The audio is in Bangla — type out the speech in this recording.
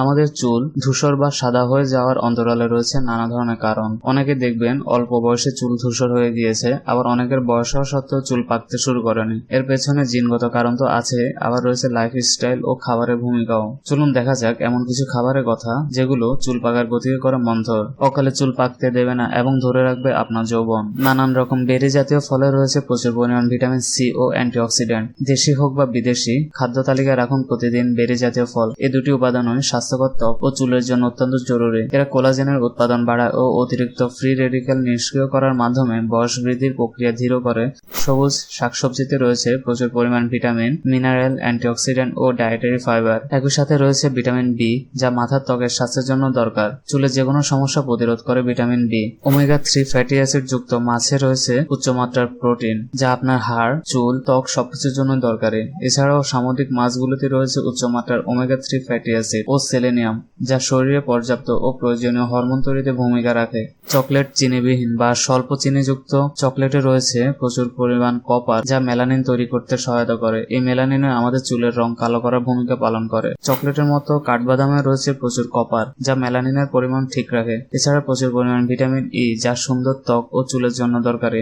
আমাদের চুল ধূসর বা সাদা হয়ে যাওয়ার অন্তরালে রয়েছে নানা ধরনের কারণ। অনেকে দেখবেন অল্প বয়সে চুল ধূসর হয়ে গিয়েছে, আবার অনেকের বয়স হওয়া সত্ত্বেও চুল পাকতে শুরু করেনি। এর পেছনে জিনগত কারণ তো আছে, আবার রয়েছে লাইফস্টাইল ও খাবারের ভূমিকাও। চলুন দেখা যাক এমন কিছু খাবারের কথা যেগুলো চুল পাকার গতিকে করে মন্থর, অকালে চুল পাকতে দেবে না এবং ধরে রাখবে আপনার যৌবন। নানান রকম বেরি জাতীয় ফলে রয়েছে প্রচুর পরিমাণ ভিটামিন সি ও অ্যান্টিঅক্সিডেন্ট। দেশি হোক বা বিদেশি, খাদ্য তালিকায় রাখুন প্রতিদিন বেরি জাতীয় ফল। এই দুটি উপাদানই স্বাস্থ্যকর ত্বক ও চুলের জন্য অত্যন্ত জরুরি। এরা কোলাজেনের উৎপাদন বাড়ায় ও অতিরিক্ত ফ্রি রেডিক্যাল নিষ্ক্রিয় করার মাধ্যমে বয়স বৃদ্ধির প্রক্রিয়া ধীর করে। সবুজ শাকসবজিতে রয়েছে প্রচুর পরিমাণ ভিটামিন, মিনারেল, অ্যান্টিঅক্সিডেন্ট ও ডায়েটারি ফাইবার। একই সাথে রয়েছে ভিটামিন বি, যা মাথার ত্বকের স্বাস্থ্যের জন্য দরকার। চুলের যে কোনো সমস্যা প্রতিরোধ করে vitamin B. Omega 3 fatty acid যুক্ত মাছে রয়েছে উচ্চমাত্রার প্রোটিন, যা আপনার হাড়, চুল, ত্বক সবকিছুর জন্য দরকারি। এছাড়াও সামুদ্রিক মাছগুলোতে রয়েছে উচ্চমাত্রার ওমেগা 3 ফ্যাটি অ্যাসিড ও সেলেনিয়াম, যা শরীরে পর্যাপ্ত ও প্রয়োজনীয় হরমোন তৈরিতে ভূমিকা রাখে। চকলেট চিনিবিহীন বা স্বল্প চিনিযুক্ত চকলেটে রয়েছে প্রচুর পরিমাণ কপার, যা মেলানিন তৈরি করতে সহায়তা করে। এই মেলানিনে আমাদের চুলের রং কালো করার ভূমিকা পালন করে। চকলেটের মতো কাঠবাদামে রয়েছে প্রচুর কপার, যা মেলানিনের পরিমাণ ঠিক রাখে। এছাড়া প্রচুর পরিমাণ ভিটামিন ই, যা সুন্দর ত্বক ও চুলের জন্য দরকারি।